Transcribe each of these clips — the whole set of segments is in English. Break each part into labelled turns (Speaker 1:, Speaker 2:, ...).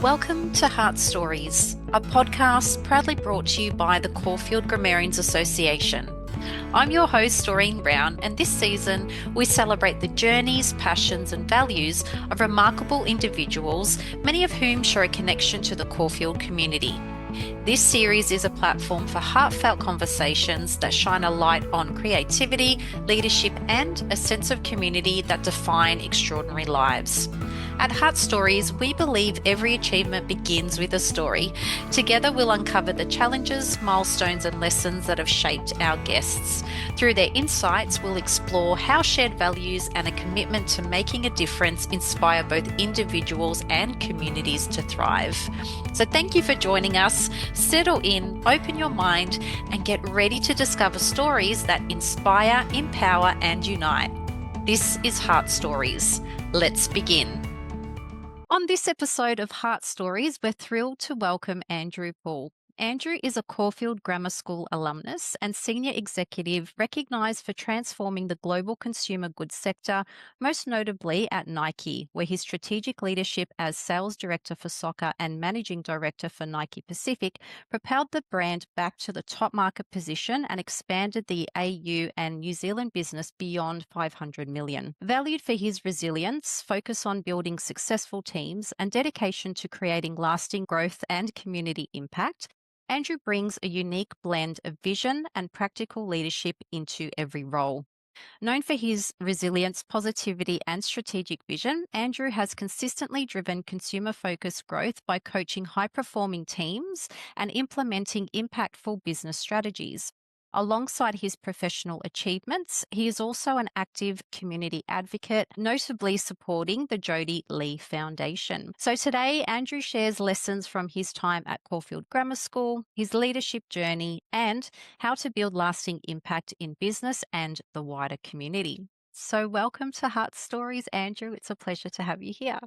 Speaker 1: Welcome to Heart Stories, a podcast proudly brought to you by the Caulfield Grammarians Association. I'm your host, Doreen Brown, and this season we celebrate the journeys, passions, and values of remarkable individuals, many of whom share a connection to the Caulfield community. This series is a platform for heartfelt conversations that shine a light on creativity, leadership, and a sense of community that define extraordinary lives. At Heart Stories, we believe every achievement begins with a story. Together, we'll uncover the challenges, milestones, and lessons that have shaped our guests. Through their insights, we'll explore how shared values and a commitment to making a difference inspire both individuals and communities to thrive. So thank you for joining us. Settle in, open your mind, and get ready to discover stories that inspire, empower, and unite. This is Heart Stories. Let's begin. On this episode of Heart Stories, we're thrilled to welcome Andrew Poole. Andrew is a Caulfield Grammar School alumnus and senior executive recognised for transforming the global consumer goods sector, most notably at Nike, where his strategic leadership as sales director for soccer and managing director for Nike Pacific propelled the brand back to the top market position and expanded the AU and New Zealand business beyond 500 million. Valued for his resilience, focus on building successful teams, and dedication to creating lasting growth and community impact, Andrew brings a unique blend of vision and practical leadership into every role. Known for his resilience, positivity, and strategic vision, Andrew has consistently driven consumer-focused growth by coaching high-performing teams and implementing impactful business strategies. Alongside his professional achievements, he is also an active community advocate, notably supporting the Jodi Lee Foundation. So today, Andrew shares lessons from his time at Caulfield Grammar School, his leadership journey, and how to build lasting impact in business and the wider community. So welcome to Heart Stories, Andrew. It's a pleasure to have you here.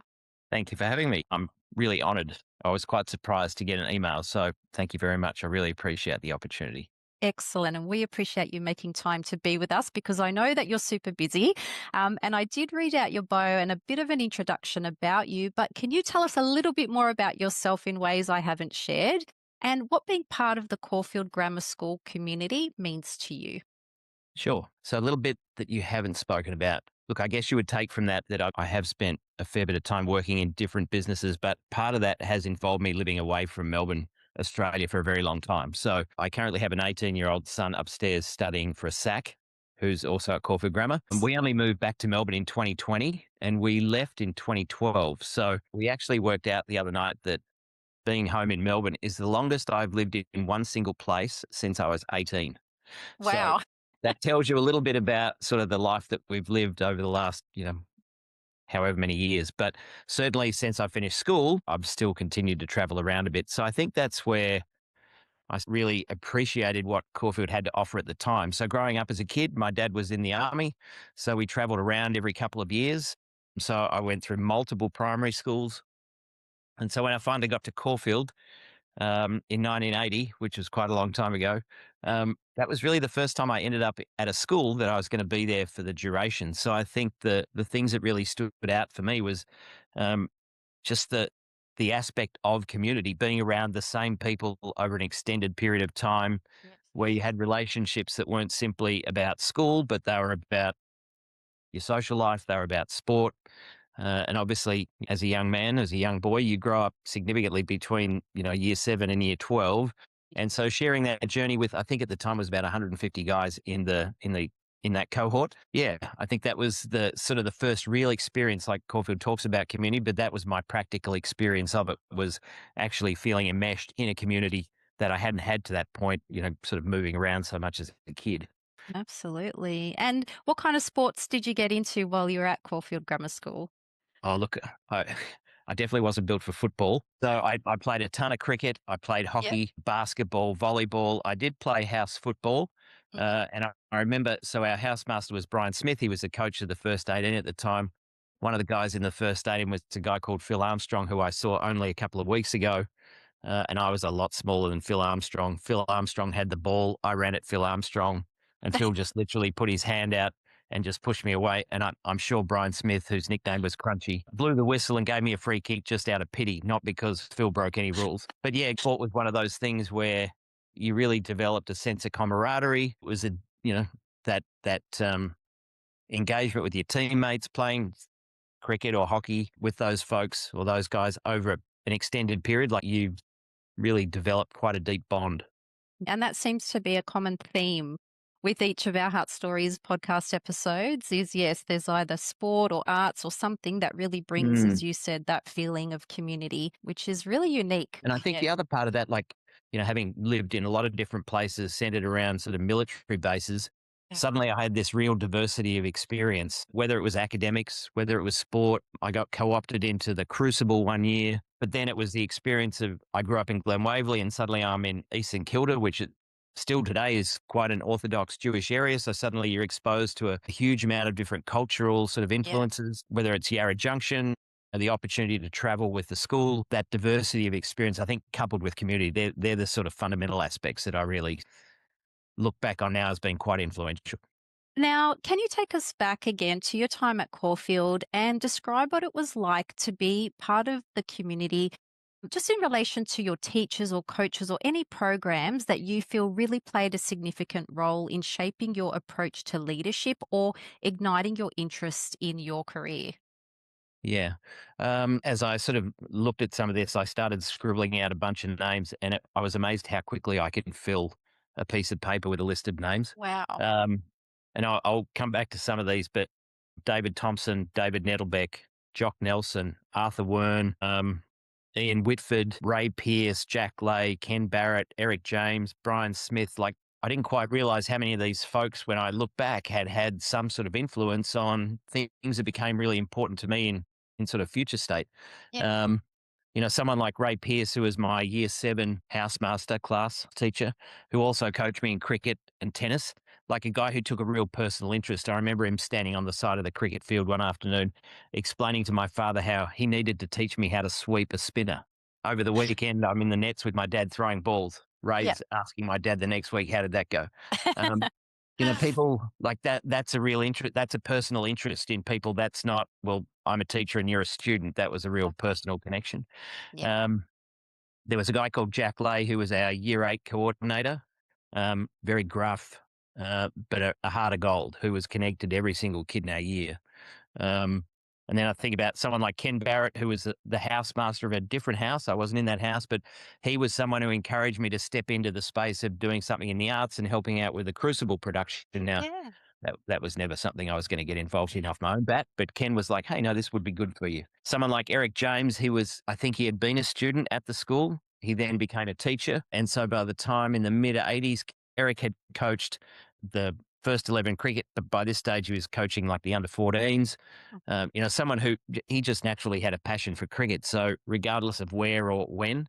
Speaker 2: Thank you for having me. I'm really honoured. I was quite surprised to get an email, so thank you very much. I really appreciate the opportunity.
Speaker 1: Excellent. And we appreciate you making time to be with us because I know that you're super busy. And I did read out your bio and a bit of an introduction about you, but can you tell us a little bit more about yourself in ways I haven't shared and what being part of the Caulfield Grammar School community means to you?
Speaker 2: Sure. So a little bit that you haven't spoken about. Look, I guess you would take from that I have spent a fair bit of time working in different businesses, but part of that has involved me living away from Melbourne, Australia for a very long time. So I currently have an 18-year-old son upstairs studying for a SAC, who's also at Caulfield Grammar. And we only moved back to Melbourne in 2020 and we left in 2012. So we actually worked out the other night that being home in Melbourne is the longest I've lived in one single place since I was 18. So
Speaker 1: Wow.
Speaker 2: that tells you a little bit about sort of the life that we've lived over the last, however many years. But certainly since I finished school, I've still continued to travel around a bit. So I think that's where I really appreciated what Caulfield had to offer at the time. So growing up as a kid, my dad was in the army. So we traveled around every couple of years. So I went through multiple primary schools. And so when I finally got to Caulfield, in 1980, which was quite a long time ago. That was really the first time I ended up at a school that I was going to be there for the duration. So I think the things that really stood out for me was just the aspect of community, being around the same people over an extended period of time,
Speaker 1: Yes.
Speaker 2: where you had relationships that weren't simply about school, but they were about your social life, they were about sport. And obviously, as a young man, as a young boy, you grow up significantly between, year 7 and year 12. And so sharing that journey with, I think at the time was about 150 guys in that cohort. Yeah, I think that was the sort of the first real experience, like Caulfield talks about community, but that was my practical experience of it, was actually feeling enmeshed in a community that I hadn't had to that point, sort of moving around so much as a kid.
Speaker 1: Absolutely. And what kind of sports did you get into while you were at Caulfield Grammar School?
Speaker 2: Oh, look, I definitely wasn't built for football. So I played a ton of cricket. I played
Speaker 1: Yep.
Speaker 2: hockey, basketball, volleyball. I did play house football.
Speaker 1: Mhm.
Speaker 2: And I remember, so our housemaster was Brian Smith. He was the coach of the first 18 at the time. One of the guys in the first 18 was a guy called Phil Armstrong, who I saw only a couple of weeks ago. And I was a lot smaller than Phil Armstrong. Phil Armstrong had the ball. I ran at Phil Armstrong, and Phil just literally put his hand out and just pushed me away. And I'm sure Brian Smith, whose nickname was Crunchy, blew the whistle and gave me a free kick just out of pity, not because Phil broke any rules. But yeah, sport was one of those things where you really developed a sense of camaraderie. It was that engagement with your teammates, playing cricket or hockey with those folks or those guys over an extended period. Like, you really developed quite a deep bond.
Speaker 1: And that seems to be a common theme with each of our Heart Stories podcast episodes is yes, there's either sport or arts or something that really brings,
Speaker 2: Mm.
Speaker 1: as you said, that feeling of community, which is really unique.
Speaker 2: And I think
Speaker 1: Yeah.
Speaker 2: the other part of that, like, having lived in a lot of different places centered around sort of military bases,
Speaker 1: Yeah.
Speaker 2: suddenly I had this real diversity of experience, whether it was academics, whether it was sport. I got co-opted into the Crucible one year, but then it was the experience of, I grew up in Glen Waverley and suddenly I'm in East St Kilda, which still today is quite an Orthodox Jewish area. So suddenly you're exposed to a huge amount of different cultural sort of
Speaker 1: Yeah.
Speaker 2: influences, whether it's Yarra Junction, the opportunity to travel with the school, that diversity of experience, I think, coupled with community, they're the sort of fundamental aspects that I really look back on now as being quite influential.
Speaker 1: Now, can you take us back again to your time at Caulfield and describe what it was like to be part of the community, just in relation to your teachers or coaches or any programs that you feel really played a significant role in shaping your approach to leadership or igniting your interest in your career?
Speaker 2: Yeah. As I sort of looked at some of this, I started scribbling out a bunch of names, and I was amazed how quickly I could fill a piece of paper with a list of names.
Speaker 1: Wow.
Speaker 2: Um, and I'll come back to some of these, but David Thompson, David Nettlebeck, Jock Nelson, Arthur Wern, Ian Whitford, Ray Pearce, Jack Lay, Ken Barrett, Eric James, Brian Smith. Like, I didn't quite realize how many of these folks, when I look back, had had some sort of influence on things that became really important to me in sort of future state.
Speaker 1: Yeah.
Speaker 2: Um, someone like Ray Pearce, who was my year 7 housemaster class teacher, who also coached me in cricket and tennis, like a guy who took a real personal interest. I remember him standing on the side of the cricket field one afternoon, explaining to my father how he needed to teach me how to sweep a spinner. Over the weekend, I'm in the nets with my dad throwing balls.
Speaker 1: Yeah.
Speaker 2: Ray's asking my dad the next week, how did that go? Um, people like that, that's a real interest. That's a personal interest in people. That's not, well, I'm a teacher and you're a student. That was a real personal connection.
Speaker 1: Yeah.
Speaker 2: Um, there was a guy called Jack Lay who was our year 8 coordinator, very gruff, but a heart of gold, who was connected to every single kid in our year. Um, and then I think about someone like Ken Barrett, who was the housemaster of a different house. I wasn't in that house, but he was someone who encouraged me to step into the space of doing something in the arts and helping out with the Crucible production. Now,
Speaker 1: Yeah.
Speaker 2: that was never something I was going to get involved in off my own bat, but Ken was like, hey, no, this would be good for you. Someone like Eric James, I think he had been a student at the school. He then became a teacher. And so by the time in the mid 80s, Eric had coached the first 11 cricket, but by this stage he was coaching like the under 14s. Someone who he just naturally had a passion for cricket. So regardless of where or when,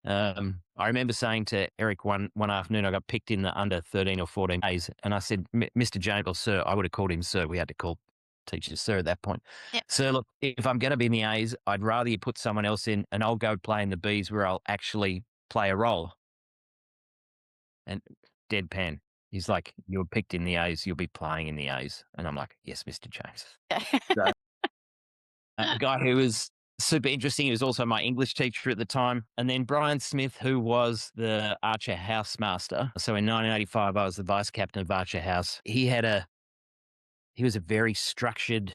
Speaker 2: I remember saying to Eric one afternoon, I got picked in the under 13 or 14 A's, and I said, Mr. James, or sir, I would have called him sir. We had to call teachers sir at that point.
Speaker 1: Yeah.
Speaker 2: Sir, look, if I'm going to be in the A's, I'd rather you put someone else in, and I'll go play in the B's where I'll actually play a role. And deadpan. He's like, you were picked in the A's, you'll be playing in the A's. And I'm like, yes, Mr. James. So, a guy who was super interesting. He was also my English teacher at the time. And then Brian Smith, who was the Archer housemaster. So in 1985, I was the vice captain of Archer House. He was a very structured,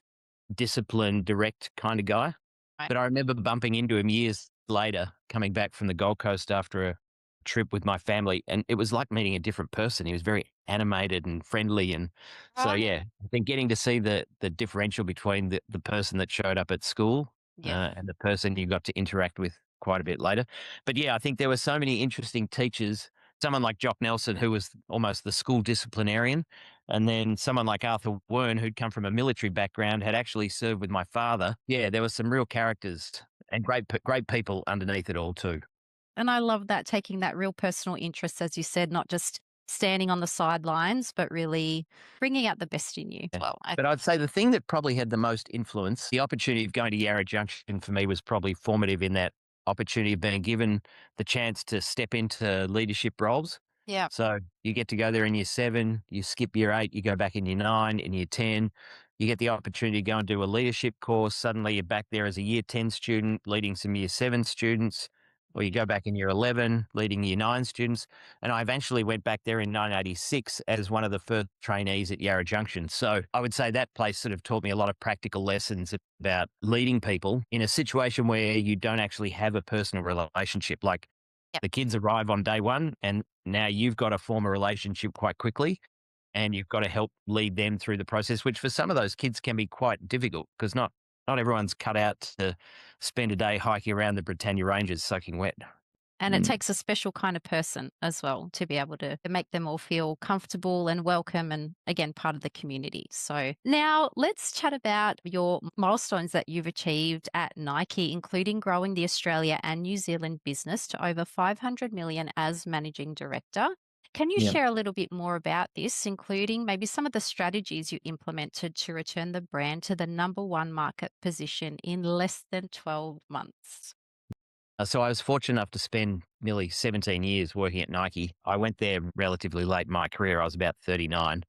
Speaker 2: disciplined, direct kind of guy.
Speaker 1: Right.
Speaker 2: But I remember bumping into him years later, coming back from the Gold Coast after a trip with my family, and it was like meeting a different person. He was very animated and friendly, and so
Speaker 1: Right.
Speaker 2: yeah, I think getting to see the differential between the person that showed up at school
Speaker 1: Yeah.
Speaker 2: and the person you got to interact with quite a bit later. But yeah, I think there were so many interesting teachers. Someone like Jock Nelson, who was almost the school disciplinarian, and then someone like Arthur Wern, who'd come from a military background, had actually served with my father. Yeah, there were some real characters and great people underneath it all too.
Speaker 1: And I love that, taking that real personal interest, as you said, not just standing on the sidelines, but really bringing out the best in you as
Speaker 2: Yeah.
Speaker 1: well.
Speaker 2: But I'd say the thing that probably had the most influence, the opportunity of going to Yarra Junction for me was probably formative in that opportunity of being given the chance to step into leadership roles.
Speaker 1: Yeah.
Speaker 2: So you get to go there in year 7, you skip year 8, you go back in year 9, in year 10. You get the opportunity to go and do a leadership course. Suddenly you're back there as a year 10 student, leading some year 7 students, or you
Speaker 1: Yeah.
Speaker 2: go back in year 11, leading year 9 students. And I eventually went back there in 1986 as one of the first trainees at Yarra Junction. So I would say that place sort of taught me a lot of practical lessons about leading people in a situation where you don't actually have a personal relationship. Like,
Speaker 1: Yep.
Speaker 2: the kids arrive on day one, and now you've got to form a relationship quite quickly, and you've got to help lead them through the process, which for some of those kids can be quite difficult because not everyone's cut out to spend a day hiking around the Britannia Ranges soaking wet.
Speaker 1: And it
Speaker 2: Mm.
Speaker 1: takes a special kind of person as well to be able to make them all feel comfortable and welcome and, again, part of the community. So now let's chat about your milestones that you've achieved at Nike, including growing the Australia and New Zealand business to over 500 million as managing director. Can you
Speaker 2: Yeah.
Speaker 1: share a little bit more about this, including maybe some of the strategies you implemented to return the brand to the number one market position in less than 12 months?
Speaker 2: So I was fortunate enough to spend nearly 17 years working at Nike. I went there relatively late in my career. I was about 39.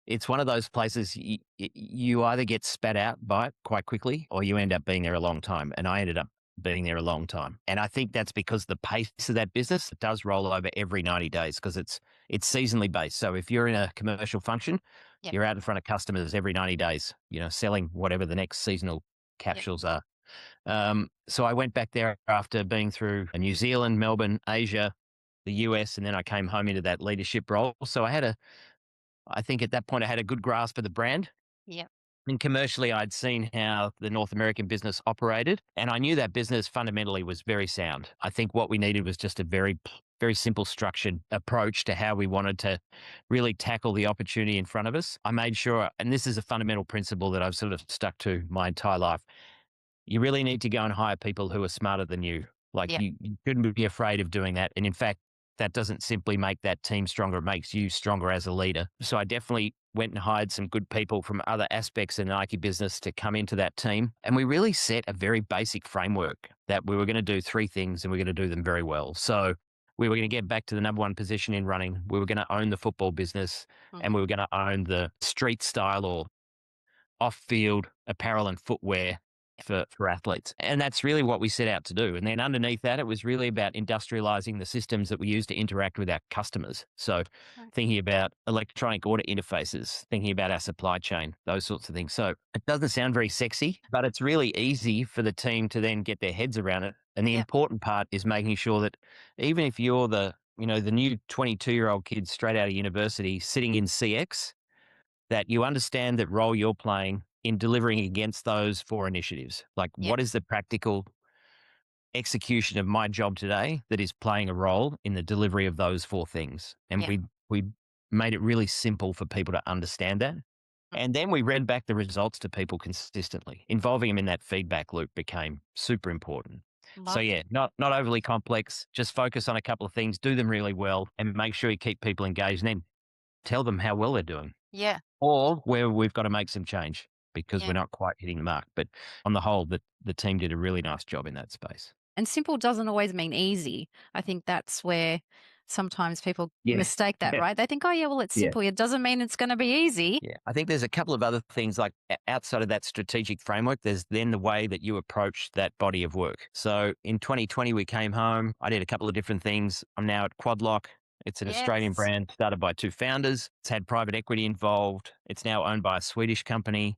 Speaker 2: It's one of those places you either get spat out by it quite quickly or you end up being there a long time. And I ended up being there a long time. And I think that's because the pace of that business does roll over every 90 days because it's seasonally based. So if you're in a commercial function,
Speaker 1: Yep.
Speaker 2: you're out in front of customers every 90 days, selling whatever the next seasonal
Speaker 1: Yep.
Speaker 2: capsules are. So I went back there after being through New Zealand, Melbourne, Asia, the US, and then I came home into that leadership role. So I think at that point I had a good grasp of the brand.
Speaker 1: Yep.
Speaker 2: And commercially, I'd seen how the North American business operated, and I knew that business fundamentally was very sound. I think what we needed was just a very simple, structured approach to how we wanted to really tackle the opportunity in front of us. I made sure, and this is a fundamental principle that I've sort of stuck to my entire life, you really need to go and hire people who are smarter than you. Like
Speaker 1: Yep.
Speaker 2: you shouldn't be afraid of doing that. And in fact, that doesn't simply make that team stronger, it makes you stronger as a leader. So I definitely went and hired some good people from other aspects of the Nike business to come into that team. And we really set a very basic framework that we were going to do 3 things and we're going to do them very well. So we were going to get back to the number 1 position in running. We were going to own the football business and
Speaker 1: Mhm.
Speaker 2: we were going to own the street style or off-field apparel and footwear for athletes. And that's really what we set out to do. And then underneath that, it was really about industrializing the systems that we use to interact with our customers. So
Speaker 1: Right.
Speaker 2: thinking about electronic order interfaces, thinking about our supply chain, those sorts of things. So it doesn't sound very sexy, but it's really easy for the team to then get their heads around it. And the
Speaker 1: Yep.
Speaker 2: important part is making sure that even if you're the new 22-year-old kid straight out of university sitting in CX, that you understand that role you're playing in delivering against those 4 initiatives. Like,
Speaker 1: Yep.
Speaker 2: what is the practical execution of my job today that is playing a role in the delivery of those 4 things? And
Speaker 1: Yep.
Speaker 2: we made it really simple for people to understand that.
Speaker 1: Mm.
Speaker 2: And then we read back the results to people consistently. Involving them in that feedback loop became super important. So
Speaker 1: Love it.
Speaker 2: yeah, not overly complex, just focus on a couple of things, do them really well, and make sure you keep people engaged and then tell them how well they're doing
Speaker 1: Yeah.
Speaker 2: or where we've got to make some change because we're
Speaker 1: Yeah.
Speaker 2: not quite hitting the mark. But on the whole, the team did a really nice job in that space.
Speaker 1: And simple doesn't always mean easy. I think that's where sometimes people
Speaker 2: Yeah.
Speaker 1: mistake that,
Speaker 2: Yeah.
Speaker 1: right? They think, oh, yeah, well, it's
Speaker 2: Yeah.
Speaker 1: simple. It doesn't mean it's going to be easy.
Speaker 2: Yeah. I think there's a couple of other things like outside of that strategic framework, there's then the way that you approach that body of work. So in 2020, we came home. I did a couple of different things. I'm now at Quadlock. It's an Australian
Speaker 1: Yes.
Speaker 2: brand started by 2 founders. It's had private equity involved. It's now owned by a Swedish company.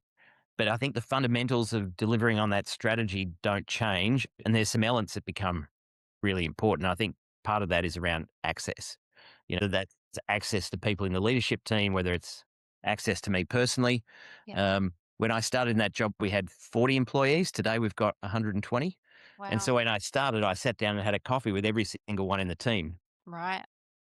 Speaker 2: But I think the fundamentals of delivering on that strategy don't change. And there's some elements that become really important. I think part of that is around access. That's access to people in the leadership team, whether it's access to me personally.
Speaker 1: Yep.
Speaker 2: When I started in that job, we had 40 employees. Today, we've got 120. And
Speaker 1: Wow.
Speaker 2: so when I started, I sat down and had a coffee with every single one in the team.
Speaker 1: Right.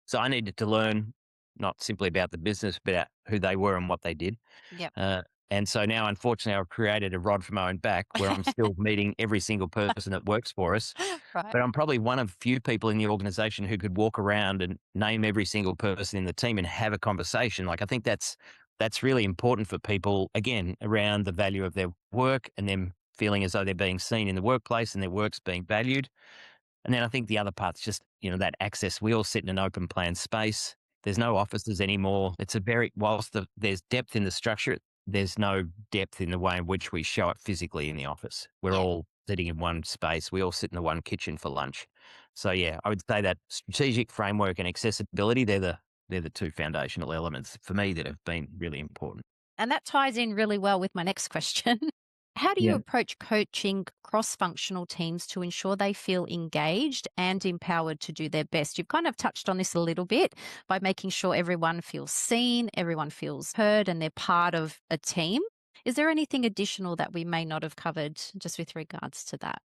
Speaker 2: So I needed to learn not simply about the business, but about who they were and what they did.
Speaker 1: Yep.
Speaker 2: Uh, and so now, unfortunately, I've created a rod for my own back where I'm still meeting every single person that works for us.
Speaker 1: Right.
Speaker 2: But I'm probably one of few people in the organization who could walk around and name every single person in the team and have a conversation. Like, I think that's really important for people, again, around the value of their work and them feeling as though they're being seen in the workplace and their work's being valued. And then I think the other part's just, that access. We all sit in an open plan space. There's no offices anymore. It's a very, whilst there's depth in the structure, there's no depth in the way in which we show up physically in the office. We're
Speaker 1: Yeah.
Speaker 2: all sitting in one space. We all sit in the one kitchen for lunch. So yeah, I would say that strategic framework and accessibility, they're the two foundational elements for me that have been really important.
Speaker 1: And that ties in really well with my next question. How do you
Speaker 2: Yeah.
Speaker 1: approach coaching cross functional teams to ensure they feel engaged and empowered to do their best? You've kind of touched on this a little bit by making sure everyone feels seen, everyone feels heard, and they're part of a team. Is there anything additional that we may not have covered just with regards to that?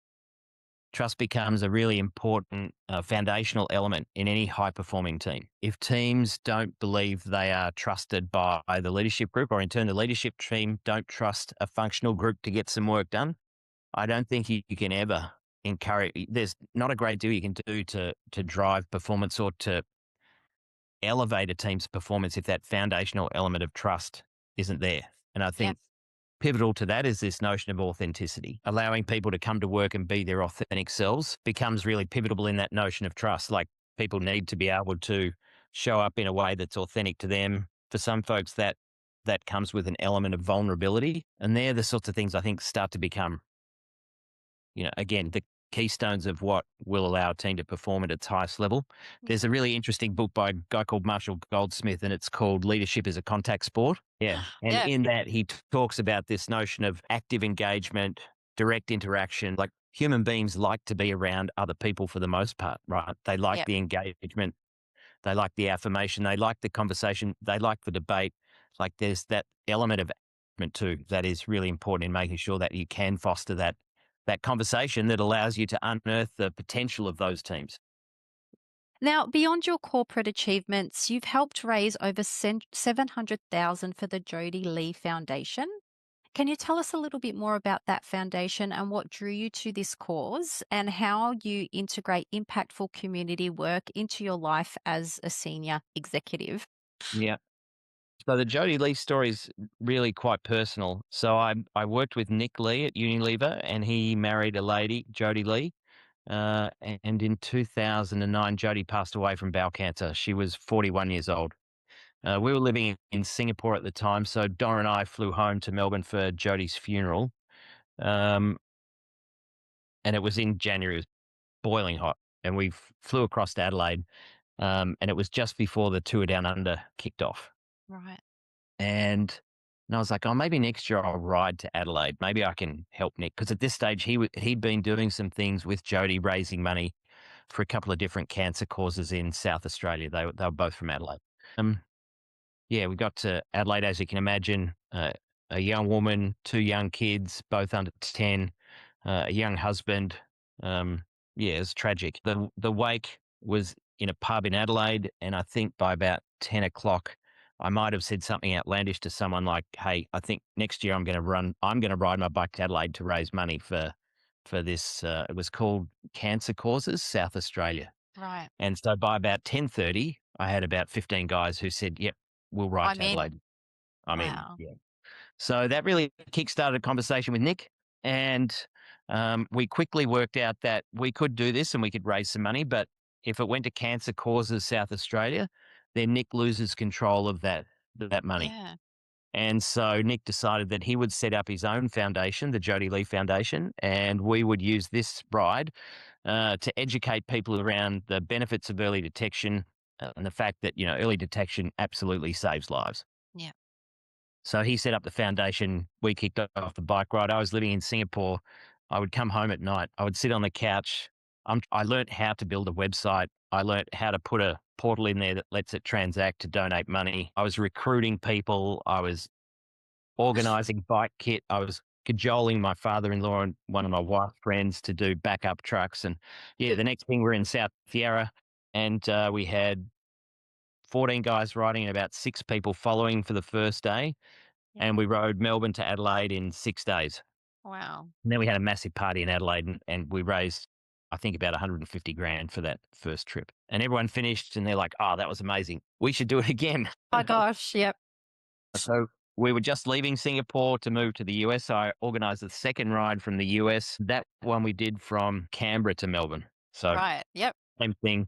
Speaker 2: Trust becomes a really important foundational element in any high performing team. If teams don't believe they are trusted by the leadership group, or in turn, the leadership team don't trust a functional group to get some work done, I don't think you can ever encourage. There's not a great deal you can do to drive performance or to elevate a team's performance if that foundational element of trust isn't there. And I
Speaker 1: Yeah.
Speaker 2: think pivotal to that is this notion of authenticity. Allowing people to come to work and be their authentic selves becomes really pivotal in that notion of trust. Like, people need to be able to show up in a way that's authentic to them. For some folks, that comes with an element of vulnerability. And they're the sorts of things I think start to become, again, the keystones of what will allow a team to perform at its highest level. There's a really interesting book by a guy called Marshall Goldsmith, and it's called Leadership is a Contact Sport. Yeah. And
Speaker 1: Yeah.
Speaker 2: in that, he talks about this notion of active engagement, direct interaction. Like, human beings like to be around other people for the most part, right? They like
Speaker 1: Yeah.
Speaker 2: the engagement, they like the affirmation, they like the conversation, they like the debate. Like, there's that element of engagement too that is really important in making sure that you can foster that conversation that allows you to unearth the potential of those teams.
Speaker 1: Now, beyond your corporate achievements, you've helped raise over 700,000 for the Jodi Lee Foundation. Can you tell us a little bit more about that foundation and what drew you to this cause and how you integrate impactful community work into your life as a senior executive?
Speaker 2: Yeah. So the Jodi Lee story is really quite personal. So I worked with Nick Lee at Unilever, and he married a lady, Jodi Lee. And in 2009, Jodi passed away from bowel cancer. She was 41 years old. We were living in Singapore at the time, so Donna and I flew home to Melbourne for Jodi's funeral. Um, and it was in January. It was boiling hot, and we flew across to Adelaide. And it was just before the tour down under kicked off.
Speaker 1: Right.
Speaker 2: And I was like, "Oh, maybe next year I'll ride to Adelaide. Maybe I can help Nick." Because at this stage, he'd been doing some things with Jodi, raising money for a couple of different cancer causes in South Australia. They were both from Adelaide. Um, yeah, we got to Adelaide, as you can imagine, a young woman, two young kids, both under 10, a young husband. Yeah, it was tragic. The wake was in a pub in Adelaide, and I think by about 10 o'clock, I might have said something outlandish to someone like, "Hey, I think next year I'm gonna ride my bike to Adelaide to raise money for this." It was called Cancer Causes South Australia.
Speaker 1: Right.
Speaker 2: And so by about 10:30, I had about 15 guys who said, "Yep, we'll ride
Speaker 1: I'm
Speaker 2: to
Speaker 1: in.
Speaker 2: Adelaide." I'm in.
Speaker 1: Wow.
Speaker 2: Yeah. So that really kickstarted a conversation with Nick, and we quickly worked out that we could do this and we could raise some money, but if it went to Cancer Causes South Australia, then Nick loses control of that money.
Speaker 1: Yeah.
Speaker 2: And so Nick decided that he would set up his own foundation, the Jodi Lee Foundation, and we would use this ride to educate people around the benefits of early detection, and the fact that early detection absolutely saves lives.
Speaker 1: Yeah.
Speaker 2: So he set up the foundation. We kicked off the bike ride. I was living in Singapore. I would come home at night. I would sit on the couch. I learned how to build a website. I learned how to put a portal in there that lets it transact to donate money. I was recruiting people. I was organizing bike kit. I was cajoling my father-in-law and one of my wife's friends to do backup trucks. And yeah, the next thing we're in South Yarra, and we had 14 guys riding and about 6 people following for the first day.
Speaker 1: Yeah.
Speaker 2: And we rode Melbourne to Adelaide in 6 days.
Speaker 1: Wow.
Speaker 2: And then we had a massive party in Adelaide, and we raised, I think, about 150 grand for that first trip. And everyone finished and they're like, "Oh, that was amazing. We should do it again."
Speaker 1: My gosh. Yep.
Speaker 2: So we were just leaving Singapore to move to the US. I organized the second ride from the US. That one we did from Canberra to Melbourne. So
Speaker 1: Right. Yep.
Speaker 2: same thing.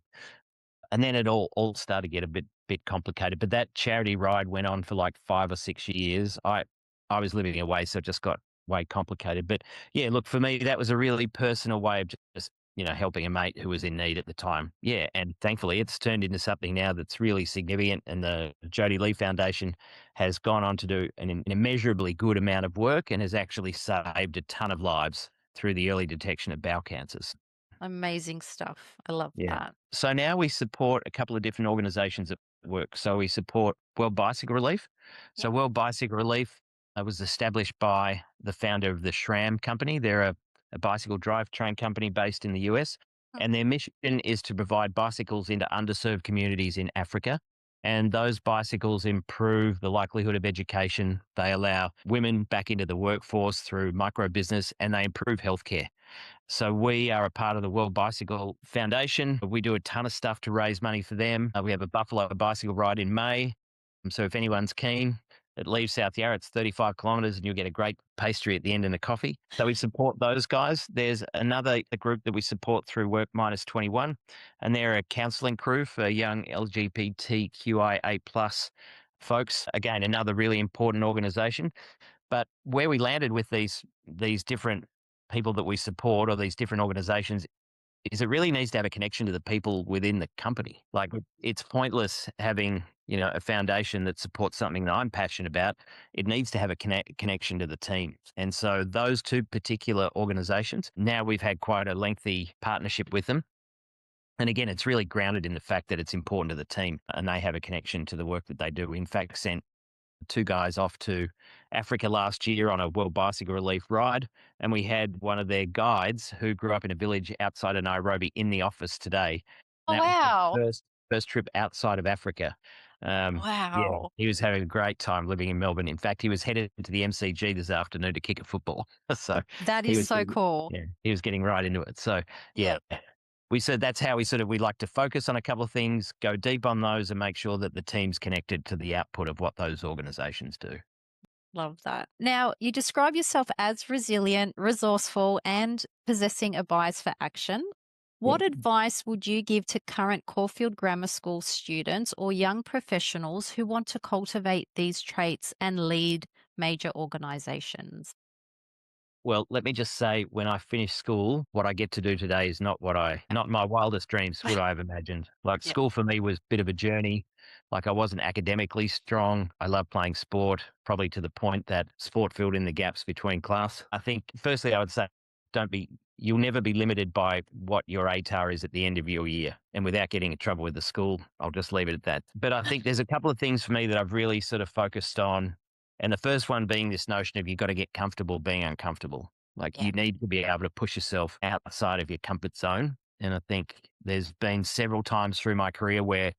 Speaker 2: And then it all started to get a bit complicated. But that charity ride went on for like 5 or 6 years. I was living away, so it just got way complicated. But yeah, look, for me, that was a really personal way of just helping a mate who was in need at the time. Yeah, and thankfully, it's turned into something now that's really significant. And the Jodi Lee Foundation has gone on to do an immeasurably good amount of work and has actually saved a ton of lives through the early detection of bowel cancers.
Speaker 1: Amazing stuff. I love
Speaker 2: Yeah.
Speaker 1: that.
Speaker 2: So now we support a couple of different organizations at work. So we support World Bicycle Relief. So
Speaker 1: Yep.
Speaker 2: World Bicycle Relief was established by the founder of the SRAM company. They're a bicycle drivetrain company based in the US.
Speaker 1: Mm.
Speaker 2: And their mission is to provide bicycles into underserved communities in Africa. And those bicycles improve the likelihood of education. They allow women back into the workforce through micro business, and they improve healthcare. So we are a part of the World Bicycle Foundation. We do a ton of stuff to raise money for them. We have a Buffalo bicycle ride in May. So if anyone's keen, it leaves South Yarra. It's 35 kilometres and you'll get a great pastry at the end and a coffee. So we support those guys. There's another group that we support through Work Minus 21, and they're a counselling crew for young LGBTQIA plus folks. Again, another really important organisation. But where we landed with these different people that we support or these different organizations is it really needs to have a connection to the people within the company. Like it's pointless having, a foundation that supports something that I'm passionate about. It needs to have a connection to the team. And so those two particular organizations, now we've had quite a lengthy partnership with them. And again, it's really grounded in the fact that it's important to the team and they have a connection to the work that they do. In fact, sent two guys off to Africa last year on a World Bicycle Relief ride. And we had one of their guides who grew up in a village outside of Nairobi in the office today.
Speaker 1: Oh,
Speaker 2: And that was his
Speaker 1: wow.
Speaker 2: first trip outside of Africa. Yeah,
Speaker 1: Wow.
Speaker 2: he was having a great time living in Melbourne. In fact, he was headed to the MCG this afternoon to kick a football. So
Speaker 1: That
Speaker 2: he
Speaker 1: is
Speaker 2: was,
Speaker 1: so cool.
Speaker 2: yeah, he was getting right into it. So yeah,
Speaker 1: Yep.
Speaker 2: we said that's how we like to focus on a couple of things, go deep on those, and make sure that the team's connected to the output of what those organizations do.
Speaker 1: Love that. Now, you describe yourself as resilient, resourceful, and possessing a bias for action.
Speaker 2: Yeah.
Speaker 1: What advice would you give to current Caulfield Grammar School students or young professionals who want to cultivate these traits and lead major organizations?
Speaker 2: Well, let me just say, when I finish school, what I get to do today is not in my wildest dreams would I have imagined. Like
Speaker 1: Yep.
Speaker 2: school for me was a bit of a journey. Like I wasn't academically strong. I love playing sport, probably to the point that sport filled in the gaps between class. I think firstly, I would say, you'll never be limited by what your ATAR is at the end of your year. And without getting in trouble with the school, I'll just leave it at that. But I think there's a couple of things for me that I've really sort of focused on, and the first one being this notion of you've got to get comfortable being uncomfortable. Like
Speaker 1: Yeah.
Speaker 2: you need to be able to push yourself outside of your comfort zone. And I think there's been several times through my career where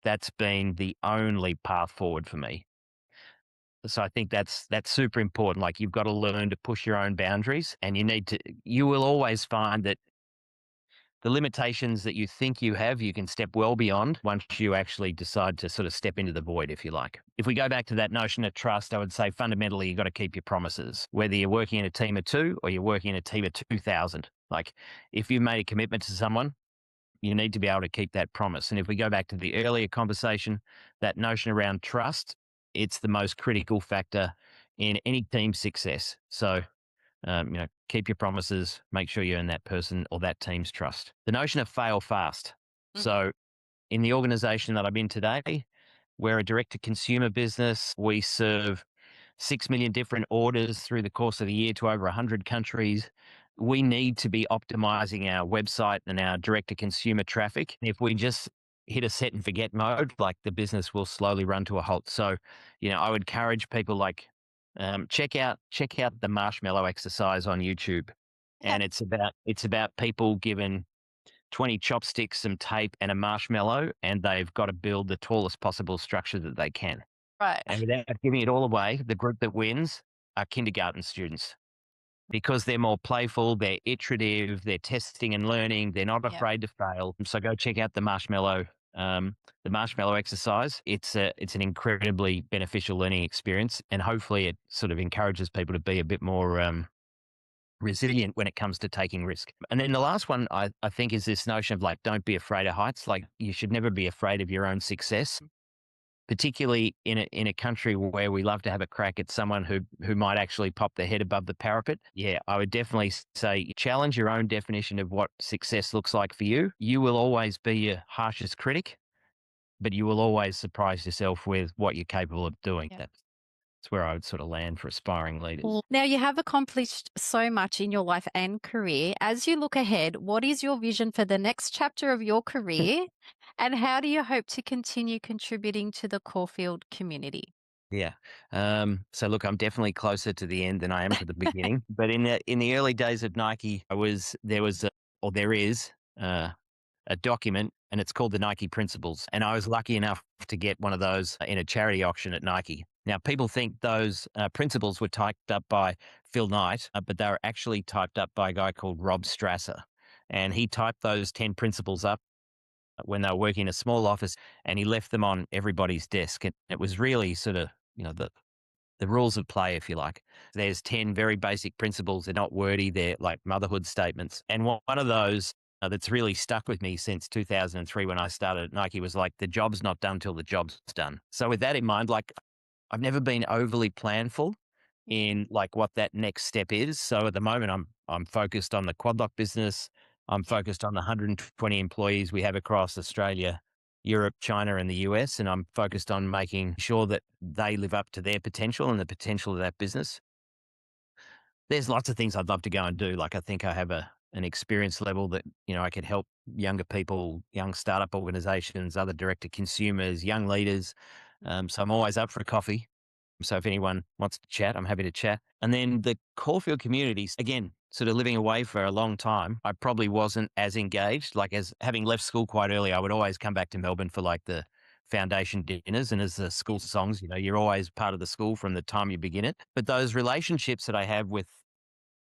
Speaker 2: that's been the only path forward for me. So I think that's super important. Like you've got to learn to push your own boundaries, and you will always find that the limitations that you think you have, you can step well beyond once you actually decide to sort of step into the void, if you like. If we go back to that notion of trust, I would say fundamentally, you've got to keep your promises, whether you're working in a team of two or you're working in a team of 2,000. Like if you've made a commitment to someone, you need to be able to keep that promise. And if we go back to the earlier conversation, that notion around trust, it's the most critical factor in any team success. So keep your promises, make sure you earn that person or that team's trust. The notion of fail fast.
Speaker 1: Mhm.
Speaker 2: So in the organization that I'm in today, we're a direct to consumer business. We serve 6 million different orders through the course of the year to over 100 countries. We need to be optimizing our website and our direct to consumer traffic. If we just hit a set and forget mode, like the business will slowly run to a halt. So, I would encourage people like check out the marshmallow exercise on YouTube.
Speaker 1: Okay.
Speaker 2: And it's about people given 20 chopsticks, some tape, and a marshmallow, and they've got to build the tallest possible structure that they can.
Speaker 1: Right.
Speaker 2: And without giving it all away, the group that wins are kindergarten students because they're more playful, they're iterative, they're testing and learning, they're not
Speaker 1: Yep.
Speaker 2: afraid to fail. So go check out the marshmallow exercise. It's an incredibly beneficial learning experience, and hopefully it sort of encourages people to be a bit more resilient when it comes to taking risk. And then the last one I think is this notion of like, don't be afraid of heights. Like you should never be afraid of your own success, particularly in a country where we love to have a crack at someone who might actually pop their head above the parapet. Yeah, I would definitely say challenge your own definition of what success looks like for you. You will always be your harshest critic, but you will always surprise yourself with what you're capable of doing.
Speaker 1: Yeah.
Speaker 2: That's where I would sort of land for aspiring leaders.
Speaker 1: Now, you have accomplished so much in your life and career. As you look ahead, what is your vision for the next chapter of your career? And how do you hope to continue contributing to the Caulfield community?
Speaker 2: Yeah. So look, I'm definitely closer to the end than I am to the beginning. But in the early days of Nike, there is a document, and it's called the Nike Principles. And I was lucky enough to get one of those in a charity auction at Nike. Now, people think those principles were typed up by Phil Knight, but they were actually typed up by a guy called Rob Strasser. And he typed those 10 principles up when they were working in a small office, and he left them on everybody's desk. And it was really sort of, the rules of play, if you like. There's 10 very basic principles. They're not wordy. They're like motherhood statements. And one of those that's really stuck with me since 2003 when I started at Nike was like, the job's not done till the job's done. So with that in mind, like I've never been overly planful in like what that next step is. So at the moment, I'm focused on the Quadlock business. I'm focused on the 120 employees we have across Australia, Europe, China, and the US, and I'm focused on making sure that they live up to their potential and the potential of that business. There's lots of things I'd love to go and do. Like I think I have an experience level that I could help younger people, young startup organizations, other direct to consumers, young leaders. So I'm always up for a coffee. So if anyone wants to chat, I'm happy to chat. And then the Caulfield communities, again, sort of living away for a long time, I probably wasn't as engaged. Like as having left school quite early, I would always come back to Melbourne for like the foundation dinners. And as the school songs, you're always part of the school from the time you begin it. But those relationships that I have with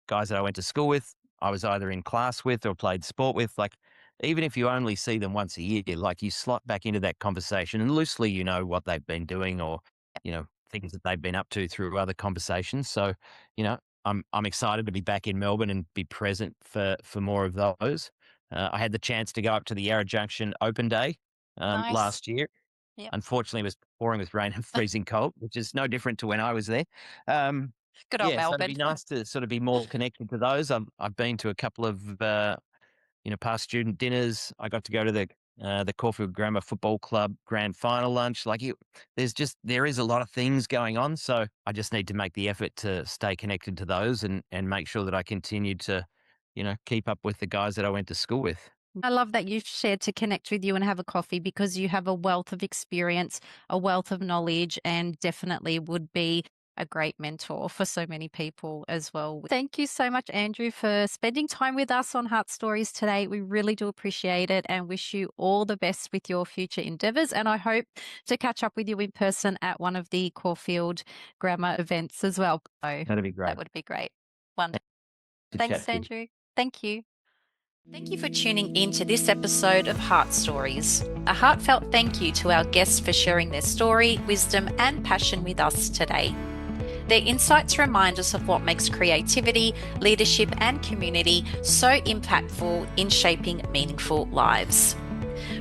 Speaker 2: guys that I went to school with, I was either in class with or played sport with, like even if you only see them once a year, like you slot back into that conversation and loosely you know what they've been doing or, things that they've been up to through other conversations. So, I'm excited to be back in Melbourne and be present for more of those. I had the chance to go up to the Yarra Junction Open Day
Speaker 1: Nice.
Speaker 2: last year.
Speaker 1: Yep.
Speaker 2: Unfortunately, it was pouring with rain and freezing cold, which is no different to when I was there.
Speaker 1: Good old
Speaker 2: So it'd
Speaker 1: Melbourne.
Speaker 2: be nice to sort of be more connected to those. I've been to a couple of past student dinners. I got to go to the Caulfield Grammar Football Club grand final lunch. Like there is a lot of things going on. So I just need to make the effort to stay connected to those and make sure that I continue to, keep up with the guys that I went to school with.
Speaker 1: I love that you've shared to connect with you and have a coffee because you have a wealth of experience, a wealth of knowledge, and definitely would be a great mentor for so many people as well. Thank you so much, Andrew, for spending time with us on Heart Stories today. We really do appreciate it and wish you all the best with your future endeavours. And I hope to catch up with you in person at one of the Caulfield Grammar events as well. So
Speaker 2: That'd be great.
Speaker 1: that would be great. Wonderful. Thanks, Andrew. Thank you. Thank you for tuning in to this episode of Heart Stories. A heartfelt thank you to our guests for sharing their story, wisdom, and passion with us today. Their insights remind us of what makes creativity, leadership, and community so impactful in shaping meaningful lives.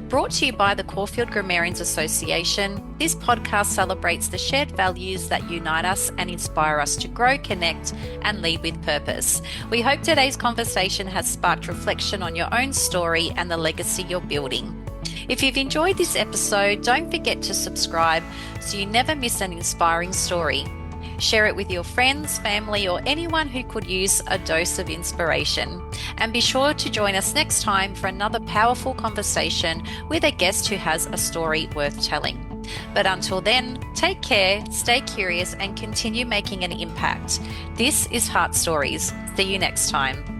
Speaker 1: Brought to you by the Caulfield Grammarians Association, this podcast celebrates the shared values that unite us and inspire us to grow, connect, and lead with purpose. We hope today's conversation has sparked reflection on your own story and the legacy you're building. If you've enjoyed this episode, don't forget to subscribe so you never miss an inspiring story. Share it with your friends, family, or anyone who could use a dose of inspiration. And be sure to join us next time for another powerful conversation with a guest who has a story worth telling. But until then, take care, stay curious, and continue making an impact. This is Heart Stories. See you next time.